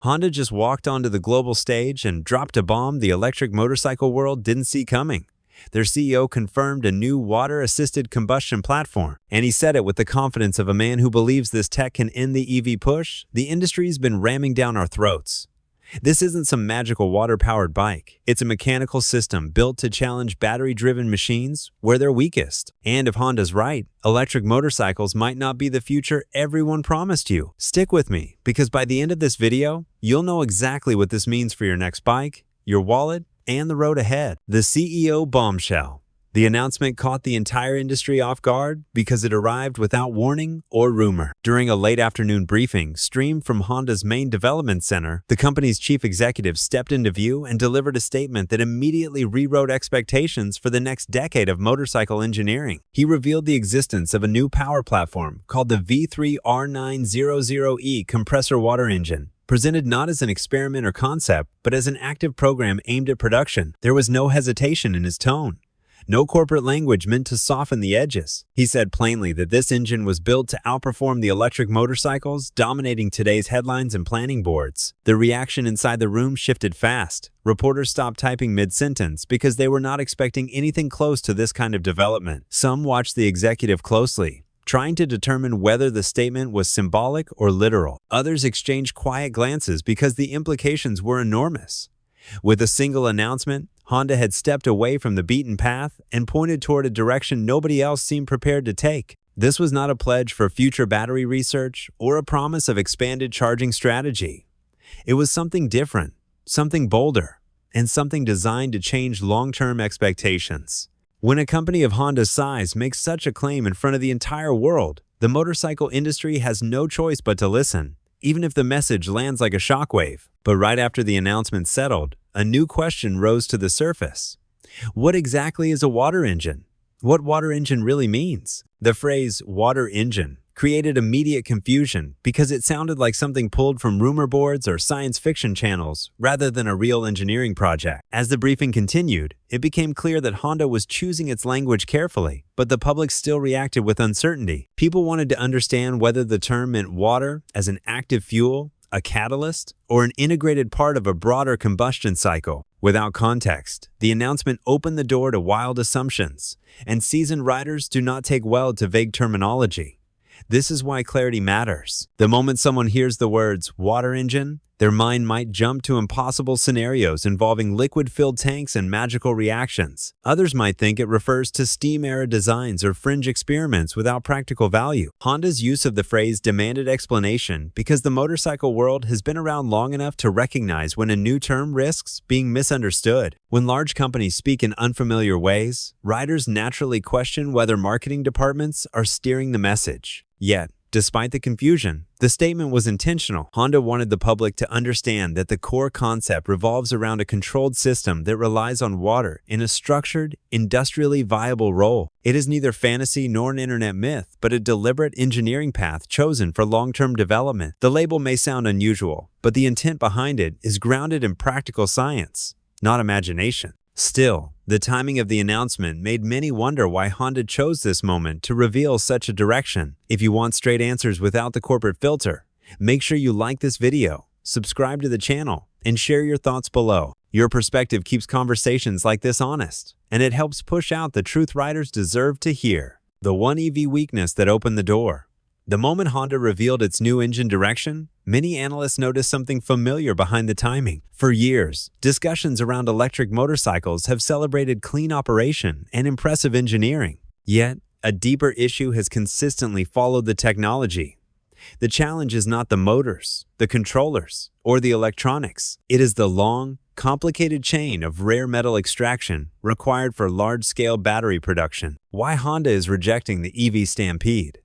Honda just walked onto the global stage and dropped a bomb the electric motorcycle world didn't see coming. Their CEO confirmed a new water-assisted combustion platform, and he said it with the confidence of a man who believes this tech can end the EV push the industry's been ramming down our throats. This isn't some magical water-powered bike. It's a mechanical system built to challenge battery-driven machines where they're weakest. And if Honda's right, electric motorcycles might not be the future everyone promised you. Stick with me, because by the end of this video, you'll know exactly what this means for your next bike, your wallet, and the road ahead. The CEO bombshell. The announcement caught the entire industry off guard because it arrived without warning or rumor. During a late afternoon briefing streamed from Honda's main development center, the company's chief executive stepped into view and delivered a statement that immediately rewrote expectations for the next decade of motorcycle engineering. He revealed the existence of a new power platform called the V3R900E compressor water engine. Presented not as an experiment or concept, but as an active program aimed at production. There was no hesitation in his tone. No corporate language meant to soften the edges. He said plainly that this engine was built to outperform the electric motorcycles dominating today's headlines and planning boards. The reaction inside the room shifted fast. Reporters stopped typing mid-sentence because they were not expecting anything close to this kind of development. Some watched the executive closely, trying to determine whether the statement was symbolic or literal. Others exchanged quiet glances because the implications were enormous. With a single announcement, Honda had stepped away from the beaten path and pointed toward a direction nobody else seemed prepared to take. This was not a pledge for future battery research or a promise of expanded charging strategy. It was something different, something bolder, and something designed to change long-term expectations. When a company of Honda's size makes such a claim in front of the entire world, the motorcycle industry has no choice but to listen, even if the message lands like a shockwave. But right after the announcement settled, a new question rose to the surface. What exactly is a water engine? What water engine really means? The phrase water engine created immediate confusion because it sounded like something pulled from rumor boards or science fiction channels rather than a real engineering project. As the briefing continued, it became clear that Honda was choosing its language carefully, but the public still reacted with uncertainty. People wanted to understand whether the term meant water as an active fuel, a catalyst, or an integrated part of a broader combustion cycle. Without context, the announcement opened the door to wild assumptions, and seasoned riders do not take well to vague terminology. This is why clarity matters. The moment someone hears the words water engine, their mind might jump to impossible scenarios involving liquid-filled tanks and magical reactions. Others might think it refers to steam-era designs or fringe experiments without practical value. Honda's use of the phrase demanded explanation because the motorcycle world has been around long enough to recognize when a new term risks being misunderstood. When large companies speak in unfamiliar ways, riders naturally question whether marketing departments are steering the message. Yet, despite the confusion, the statement was intentional. Honda wanted the public to understand that the core concept revolves around a controlled system that relies on water in a structured, industrially viable role. It is neither fantasy nor an internet myth, but a deliberate engineering path chosen for long-term development. The label may sound unusual, but the intent behind it is grounded in practical science, not imagination. Still, the timing of the announcement made many wonder why Honda chose this moment to reveal such a direction. If you want straight answers without the corporate filter, make sure you like this video, subscribe to the channel, and share your thoughts below. Your perspective keeps conversations like this honest, and it helps push out the truth riders deserve to hear. The one EV weakness that opened the door. The moment Honda revealed its new engine direction, many analysts noticed something familiar behind the timing. For years, discussions around electric motorcycles have celebrated clean operation and impressive engineering. Yet, a deeper issue has consistently followed the technology. The challenge is not the motors, the controllers, or the electronics. It is the long, complicated chain of rare metal extraction required for large-scale battery production. Why Honda is rejecting the EV stampede.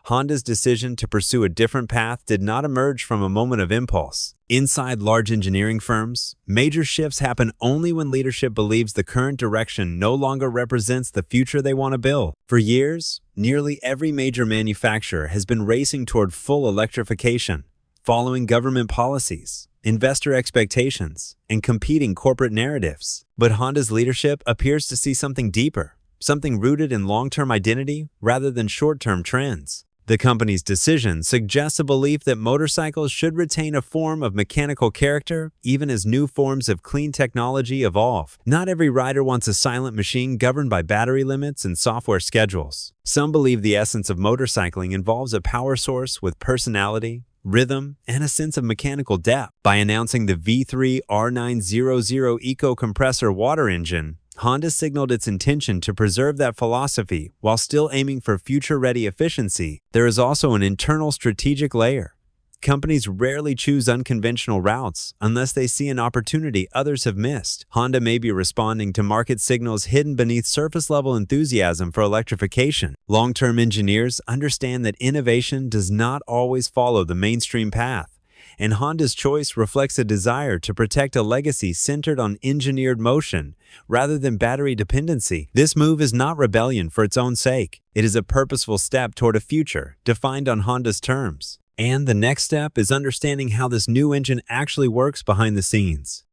Honda's decision to pursue a different path did not emerge from a moment of impulse. Inside large engineering firms, major shifts happen only when leadership believes the current direction no longer represents the future they want to build. For years, nearly every major manufacturer has been racing toward full electrification, following government policies, investor expectations, and competing corporate narratives. But Honda's leadership appears to see something deeper, something rooted in long-term identity rather than short-term trends. The company's decision suggests a belief that motorcycles should retain a form of mechanical character, even as new forms of clean technology evolve. Not every rider wants a silent machine governed by battery limits and software schedules. Some believe the essence of motorcycling involves a power source with personality, rhythm, and a sense of mechanical depth. By announcing the V3 R900 eco-compressor water engine, Honda signaled its intention to preserve that philosophy while still aiming for future-ready efficiency. There is also an internal strategic layer. Companies rarely choose unconventional routes unless they see an opportunity others have missed. Honda may be responding to market signals hidden beneath surface-level enthusiasm for electrification. Long-term engineers understand that innovation does not always follow the mainstream path, and Honda's choice reflects a desire to protect a legacy centered on engineered motion rather than battery dependency. This move is not rebellion for its own sake. It is a purposeful step toward a future defined on Honda's terms. And the next step is understanding how this new engine actually works behind the scenes.